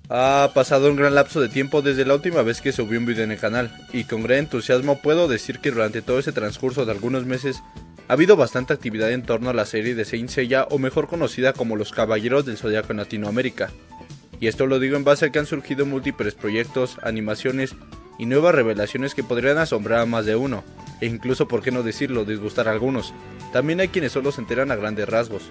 Ha pasado un gran lapso de tiempo desde la última vez que subí un video en el canal, y con gran entusiasmo puedo decir que durante todo ese transcurso de algunos meses ha habido bastante actividad en torno a la serie de Saint Seiya, o mejor conocida como los Caballeros del Zodiaco en Latinoamérica. Y esto lo digo en base a que han surgido múltiples proyectos, animaciones y nuevas revelaciones que podrían asombrar a más de uno, e incluso, por qué no decirlo, disgustar a algunos. También hay quienes solo se enteran a grandes rasgos.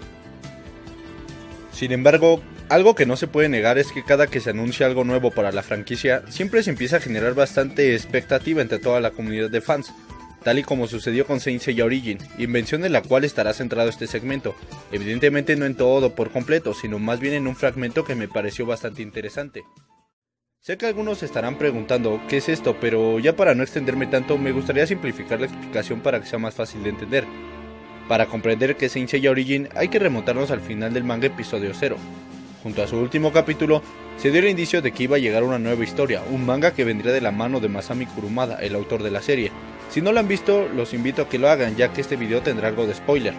Sin embargo, algo que no se puede negar es que cada que se anuncia algo nuevo para la franquicia, siempre se empieza a generar bastante expectativa entre toda la comunidad de fans, tal y como sucedió con Saint Seiya Origin, invención en la cual estará centrado este segmento, evidentemente no en todo por completo, sino más bien en un fragmento que me pareció bastante interesante. Sé que algunos se estarán preguntando qué es esto, pero ya para no extenderme tanto, me gustaría simplificar la explicación para que sea más fácil de entender. Para comprender que Saint Seiya Origin hay que remontarnos al final del manga episodio 0. Junto a su último capítulo, se dio el indicio de que iba a llegar una nueva historia, un manga que vendría de la mano de Masami Kurumada, el autor de la serie. Si no lo han visto, los invito a que lo hagan, ya que este video tendrá algo de spoiler.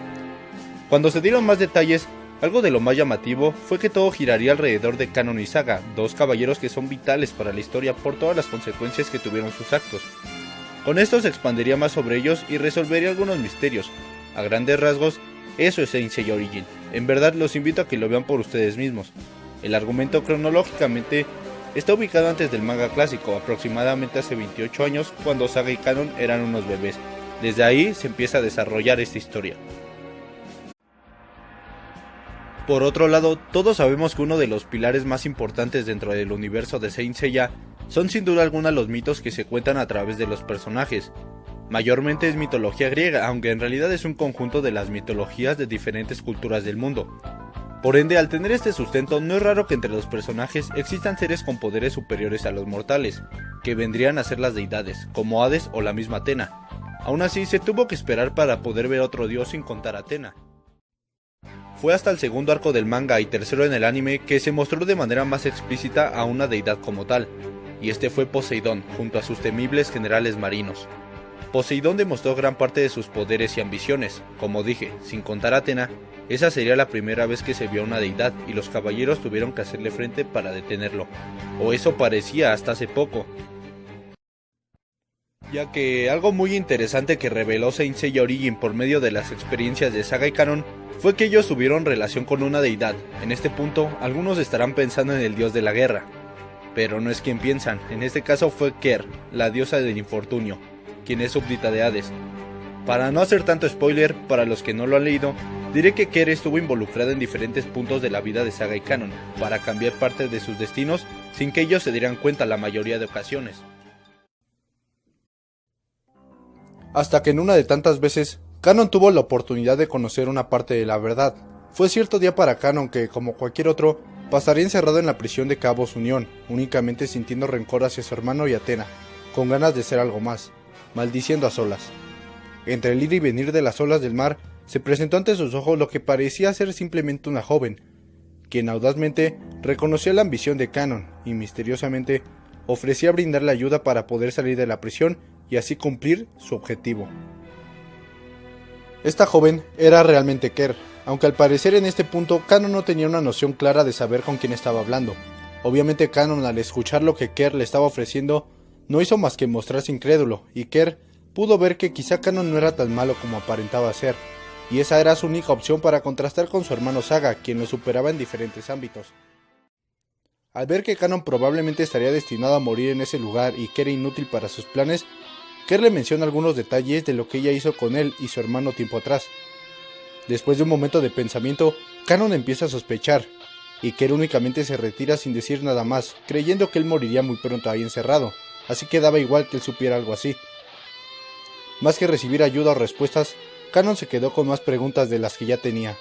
Cuando se dieron más detalles, algo de lo más llamativo fue que todo giraría alrededor de Kanon y Saga, dos caballeros que son vitales para la historia por todas las consecuencias que tuvieron sus actos. Con esto se expandiría más sobre ellos y resolvería algunos misterios. A grandes rasgos, eso es Saint Seiya Origin. En verdad los invito a que lo vean por ustedes mismos. El argumento cronológicamente está ubicado antes del manga clásico, aproximadamente hace 28 años, cuando Saga y Kanon eran unos bebés. Desde ahí se empieza a desarrollar esta historia. Por otro lado, todos sabemos que uno de los pilares más importantes dentro del universo de Saint Seiya son sin duda alguna los mitos que se cuentan a través de los personajes. Mayormente es mitología griega, aunque en realidad es un conjunto de las mitologías de diferentes culturas del mundo. Por ende, al tener este sustento, no es raro que entre los personajes existan seres con poderes superiores a los mortales, que vendrían a ser las deidades, como Hades o la misma Atena. Aún así, se tuvo que esperar para poder ver otro dios sin contar a Atena. Fue hasta el segundo arco del manga y tercero en el anime que se mostró de manera más explícita a una deidad como tal, y este fue Poseidón, junto a sus temibles generales marinos. Poseidón demostró gran parte de sus poderes y ambiciones. Como dije, sin contar a Atena, esa sería la primera vez que se vio a una deidad y los caballeros tuvieron que hacerle frente para detenerlo. O eso parecía hasta hace poco. Ya que algo muy interesante que reveló Saint Seiya Origin por medio de las experiencias de Saga y Kanon fue que ellos tuvieron relación con una deidad. En este punto, algunos estarán pensando en el dios de la guerra. Pero no es quien piensan, en este caso fue Ker, la diosa del infortunio, quien es súbdita de Hades. Para no hacer tanto spoiler, para los que no lo han leído, diré que Ker estuvo involucrada en diferentes puntos de la vida de Saga y Kanon, para cambiar parte de sus destinos sin que ellos se dieran cuenta la mayoría de ocasiones. Hasta que en una de tantas veces, Kanon tuvo la oportunidad de conocer una parte de la verdad. Fue cierto día para Kanon que, como cualquier otro, pasaría encerrado en la prisión de Cabos Unión, únicamente sintiendo rencor hacia su hermano y Atena, con ganas de ser algo más, maldiciendo a solas. Entre el ir y venir de las olas del mar, se presentó ante sus ojos lo que parecía ser simplemente una joven, quien audazmente reconoció la ambición de Kanon y misteriosamente ofrecía brindarle ayuda para poder salir de la prisión y así cumplir su objetivo. Esta joven era realmente Ker, aunque al parecer en este punto Kanon no tenía una noción clara de saber con quién estaba hablando. Obviamente Kanon, al escuchar lo que Ker le estaba ofreciendo, no hizo más que mostrarse incrédulo, y Ker pudo ver que quizá Kanon no era tan malo como aparentaba ser, y esa era su única opción para contrastar con su hermano Saga, quien lo superaba en diferentes ámbitos. Al ver que Kanon probablemente estaría destinado a morir en ese lugar y que era inútil para sus planes, Ker le menciona algunos detalles de lo que ella hizo con él y su hermano tiempo atrás. Después de un momento de pensamiento, Kanon empieza a sospechar, y Ker únicamente se retira sin decir nada más, creyendo que él moriría muy pronto ahí encerrado, así que daba igual que él supiera algo así. Más que recibir ayuda o respuestas, Kanon se quedó con más preguntas de las que ya tenía.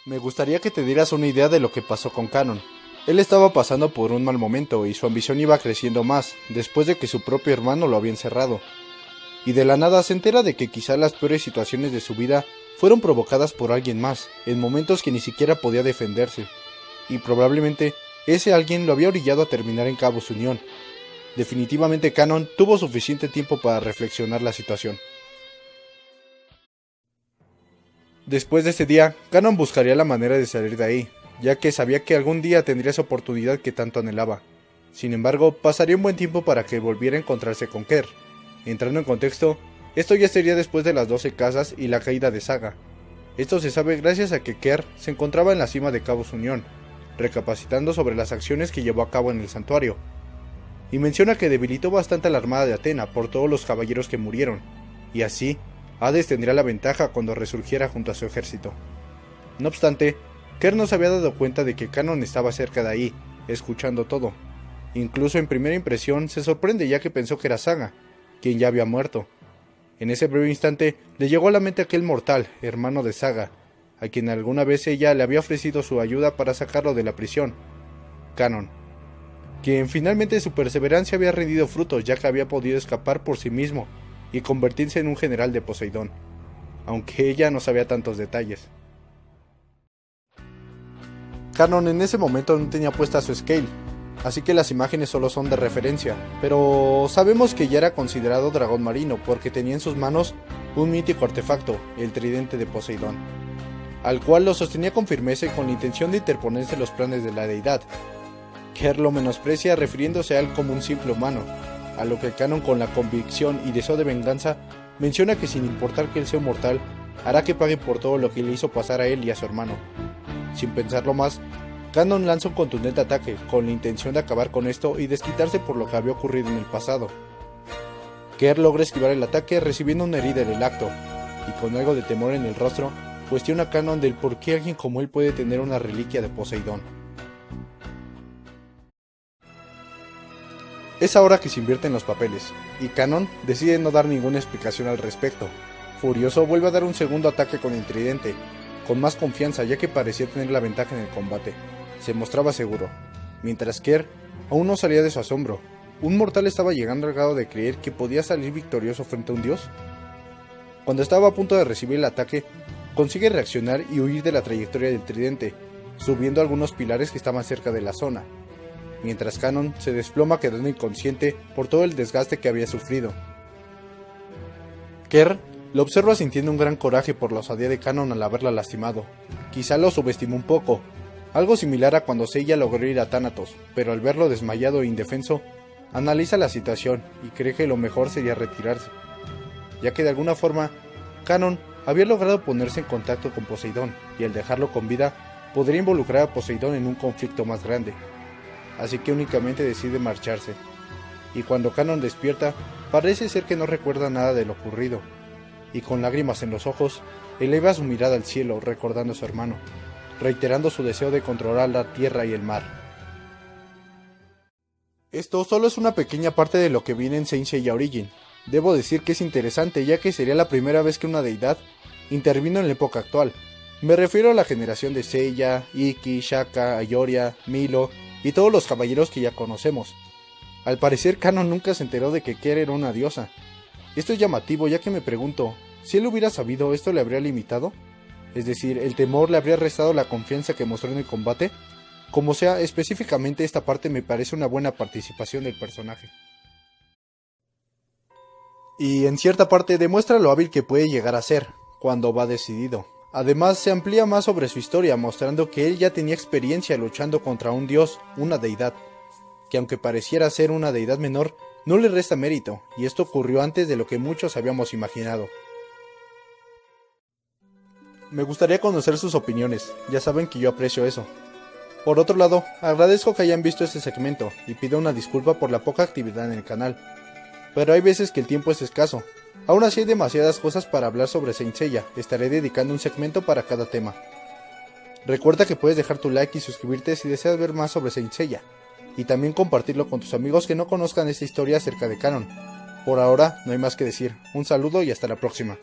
Me gustaría que te dieras una idea de lo que pasó con Kanon. Él estaba pasando por un mal momento y su ambición iba creciendo más, después de que su propio hermano lo había encerrado. Y de la nada se entera de que quizá las peores situaciones de su vida fueron provocadas por alguien más, en momentos que ni siquiera podía defenderse. Y probablemente ese alguien lo había orillado a terminar en Cabos Unión. Definitivamente Kanon tuvo suficiente tiempo para reflexionar la situación. Después de ese día, Kanon buscaría la manera de salir de ahí, ya que sabía que algún día tendría esa oportunidad que tanto anhelaba. Sin embargo, pasaría un buen tiempo para que volviera a encontrarse con Kerr. Entrando en contexto, esto ya sería después de las 12 casas y la caída de Saga. Esto se sabe gracias a que Kerr se encontraba en la cima de Cabos Unión, recapacitando sobre las acciones que llevó a cabo en el santuario, y menciona que debilitó bastante a la armada de Athena por todos los caballeros que murieron, y así, Hades tendría la ventaja cuando resurgiera junto a su ejército. No obstante, Kerr no se había dado cuenta de que Canon estaba cerca de ahí, escuchando todo. Incluso en primera impresión se sorprende ya que pensó que era Saga, quien ya había muerto. En ese breve instante le llegó a la mente aquel mortal, hermano de Saga, a quien alguna vez ella le había ofrecido su ayuda para sacarlo de la prisión, Canon, quien finalmente su perseverancia había rendido frutos ya que había podido escapar por sí mismo y convertirse en un general de Poseidón, aunque ella no sabía tantos detalles. Canon en ese momento no tenía puesta su scale, así que las imágenes solo son de referencia, pero sabemos que ya era considerado dragón marino porque tenía en sus manos un mítico artefacto, el tridente de Poseidón, al cual lo sostenía con firmeza y con la intención de interponerse en los planes de la deidad. Kerr lo menosprecia refiriéndose a él como un simple humano, a lo que Canon, con la convicción y deseo de venganza, menciona que sin importar que él sea mortal, hará que pague por todo lo que le hizo pasar a él y a su hermano. Sin pensarlo más, Canon lanza un contundente ataque con la intención de acabar con esto y desquitarse por lo que había ocurrido en el pasado. Kerr logra esquivar el ataque recibiendo una herida en el acto, y con algo de temor en el rostro, cuestiona a Canon del por qué alguien como él puede tener una reliquia de Poseidón. Es ahora que se invierten los papeles, y Canon decide no dar ninguna explicación al respecto. Furioso, vuelve a dar un segundo ataque con el tridente, con más confianza ya que parecía tener la ventaja en el combate. Se mostraba seguro, mientras Kerr aún no salía de su asombro. ¿Un mortal estaba llegando al grado de creer que podía salir victorioso frente a un dios? Cuando estaba a punto de recibir el ataque, consigue reaccionar y huir de la trayectoria del tridente, subiendo algunos pilares que estaban cerca de la zona, mientras Canon se desploma quedando inconsciente por todo el desgaste que había sufrido. Kerr lo observa sintiendo un gran coraje por la osadía de Canon al haberla lastimado. Quizá lo subestimó un poco, algo similar a cuando Seiya logró ir a Thanatos, pero al verlo desmayado e indefenso, analiza la situación y cree que lo mejor sería retirarse, ya que de alguna forma Canon había logrado ponerse en contacto con Poseidón, y al dejarlo con vida podría involucrar a Poseidón en un conflicto más grande. Así que únicamente decide marcharse, y cuando Canon despierta, parece ser que no recuerda nada de lo ocurrido, y con lágrimas en los ojos, eleva su mirada al cielo recordando a su hermano, reiterando su deseo de controlar la tierra y el mar. Esto solo es una pequeña parte de lo que viene en Saint Seiya Origin. Debo decir que es interesante ya que sería la primera vez que una deidad intervino en la época actual. Me refiero a la generación de Seiya, Ikki, Shaka, Ayoria, Milo y todos los caballeros que ya conocemos. Al parecer Canon nunca se enteró de que Kerr era una diosa. Esto es llamativo ya que me pregunto, si él hubiera sabido, ¿esto le habría limitado? Es decir, ¿el temor le habría restado la confianza que mostró en el combate? Como sea, específicamente esta parte me parece una buena participación del personaje. Y en cierta parte demuestra lo hábil que puede llegar a ser, cuando va decidido. Además se amplía más sobre su historia, mostrando que él ya tenía experiencia luchando contra un dios, una deidad, que aunque pareciera ser una deidad menor, no le resta mérito, y esto ocurrió antes de lo que muchos habíamos imaginado. Me gustaría conocer sus opiniones, ya saben que yo aprecio eso. Por otro lado, agradezco que hayan visto este segmento, y pido una disculpa por la poca actividad en el canal. Pero hay veces que el tiempo es escaso. Aún así hay demasiadas cosas para hablar sobre Saint Seiya, estaré dedicando un segmento para cada tema. Recuerda que puedes dejar tu like y suscribirte si deseas ver más sobre Saint Seiya, y también compartirlo con tus amigos que no conozcan esta historia acerca de Canon. Por ahora, no hay más que decir, un saludo y hasta la próxima.